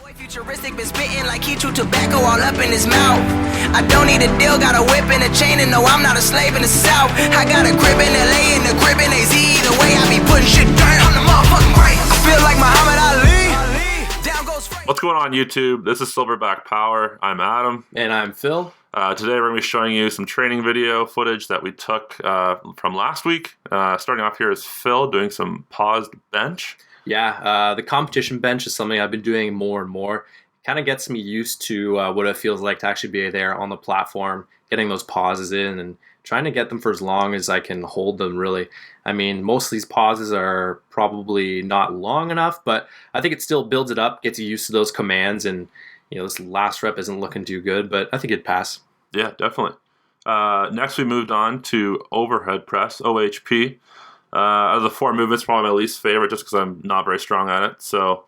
Boy futuristic been spitting like he chew tobacco all up in his mouth. I don't need a deal, got a whip and a chain, and no, I'm not a slave in the South. I got a crib in LA and a crib in AZ. Either way, I be putting shit down. I'm the motherfucking great. I feel like Muhammad Ali. Down goes Frank. What's going on YouTube? This is Silverback Power. I'm Adam. And I'm Phil. Today we're going to be showing you some training video footage that we took from last week. Starting off here is Phil doing some paused bench. Yeah, the competition bench is something I've been doing more and more. Kind of gets me used to what it feels like to actually be there on the platform, getting those pauses in and trying to get them for as long as I can hold them, really. I mean, most of these pauses are probably not long enough, but I think it still builds it up, gets you used to those commands, and you know, this last rep isn't looking too good, but I think it'd pass. Yeah, definitely. Next, we moved on to overhead press, OHP. Out of the four movements, probably my least favorite just because I'm not very strong at it. So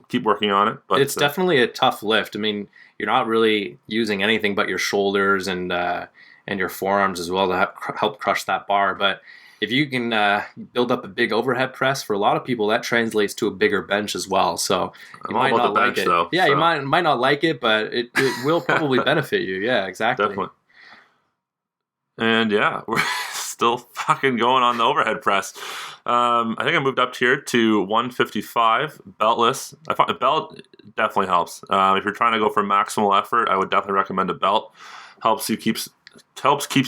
keep working on it. But it's definitely a tough lift. I mean, you're not really using anything but your shoulders and your forearms as well to help crush that bar. But if you can build up a big overhead press, for a lot of people, that translates to a bigger bench as well. So you might not like it. Though, yeah, so. You might not like it, but it will probably benefit you. Yeah, exactly. Definitely. And yeah, we're still fucking going on the overhead press. I think I moved up here to 155 beltless. I find a belt definitely helps. If you're trying to go for maximal effort, I would definitely recommend a belt. Keeps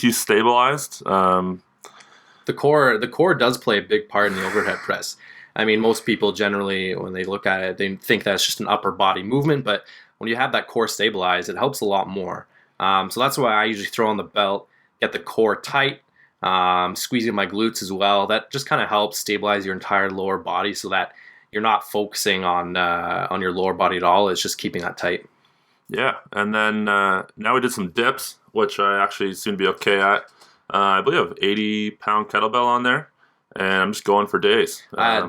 you stabilized. The core does play a big part in the overhead press. I mean, most people generally, when they look at it, they think that's just an upper body movement, but when you have that core stabilized, it helps a lot more. So that's why I usually throw on the belt, get the core tight, squeezing my glutes as well. That just kind of helps stabilize your entire lower body so that you're not focusing on your lower body at all. It's just keeping that tight. Yeah, and then now we did some dips, which I actually seem to be okay at. I believe I have 80-pound kettlebell on there, and I'm just going for days.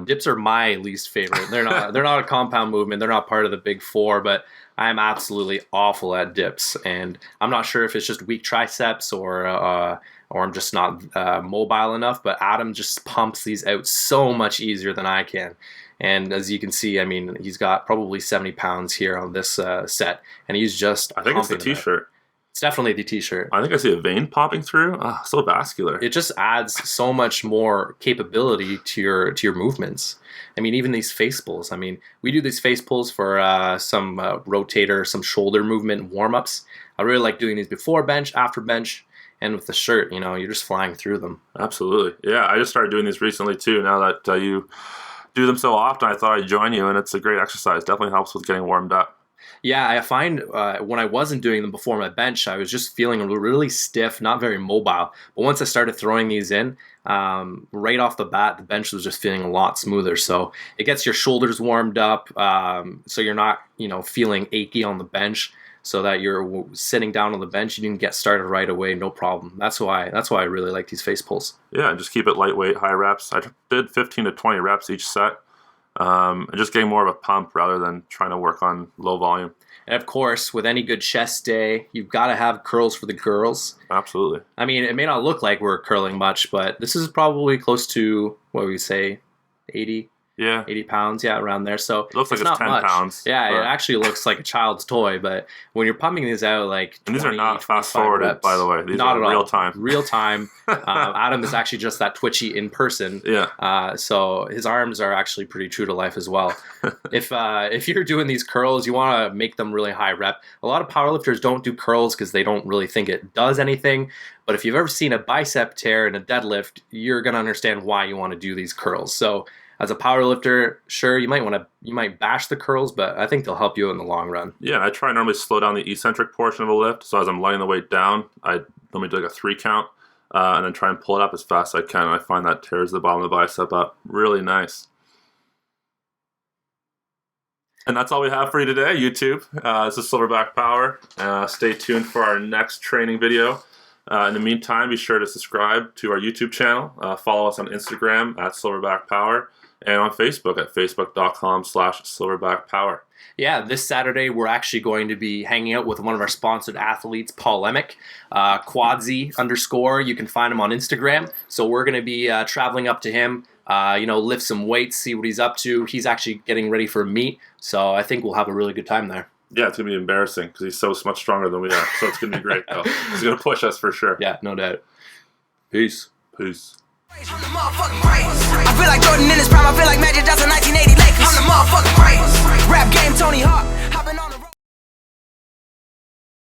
Dips are my least favorite. They're not a compound movement. They're not part of the big four, but I'm absolutely awful at dips, and I'm not sure if it's just weak triceps or I'm just not mobile enough. But Adam just pumps these out so much easier than I can. And as you can see, I mean, he's got probably 70 pounds here on this set, and he's just. I think it's the t-shirt. It's definitely the t-shirt. I think I see a vein popping through. So vascular. It just adds so much more capability to your movements. I mean, even these face pulls. I mean, we do these face pulls for some rotator, some shoulder movement warm-ups. I really like doing these before bench, after bench, and with the shirt, you know, you're just flying through them. Absolutely. Yeah, I just started doing these recently too. Now that you do them so often, I thought I'd join you, and it's a great exercise. Definitely helps with getting warmed up. Yeah, I find when I wasn't doing them before my bench, I was just feeling really stiff, not very mobile. But once I started throwing these in, right off the bat, the bench was just feeling a lot smoother. So it gets your shoulders warmed up, so you're not, feeling achy on the bench. So that you're sitting down on the bench, you can get started right away, no problem. That's why I really like these face pulls. Yeah, and just keep it lightweight, high reps. I did 15 to 20 reps each set. And just getting more of a pump rather than trying to work on low volume. And of course, with any good chest day, you've got to have curls for the girls. Absolutely. I mean, it may not look like we're curling much, but this is probably close to, what would we say, 80? Yeah. 80 pounds, yeah, around there. So it looks like it's not 10 much. pounds. Yeah, it actually looks like a child's toy, but when you're pumping these out like 20, and these are not fast forwarded, reps, by the way. These not are at real all. time. Real time. Adam is actually just that twitchy in person. Yeah. So his arms are actually pretty true to life as well. If you're doing these curls, you want to make them really high rep. A lot of powerlifters don't do curls because they don't really think it does anything. But if you've ever seen a bicep tear in a deadlift, you're going to understand why you want to do these curls. So as a powerlifter, sure, you might bash the curls, but I think they'll help you in the long run. Yeah, I try to normally slow down the eccentric portion of a lift. So as I'm letting the weight down, I normally do like a 3 count, and then try and pull it up as fast as I can. And I find that tears the bottom of the bicep up really nice. And that's all we have for you today, YouTube. This is Silverback Power. Stay tuned for our next training video. In the meantime, be sure to subscribe to our YouTube channel. Follow us on Instagram at Silverback Power, and on Facebook at facebook.com/silverbackpower. Yeah, this Saturday we're actually going to be hanging out with one of our sponsored athletes, Paul Emick, Quadzy _. You can find him on Instagram. So we're going to be traveling up to him, lift some weights, see what he's up to. He's actually getting ready for a meet, so I think we'll have a really good time there. Yeah, it's going to be embarrassing because he's so much stronger than we are. So it's going to be great, though. He's going to push us for sure. Yeah, no doubt. Peace. I feel like Jordan in his prime. I feel like Magic Johnson, 1980 Lakers. I'm the motherfucking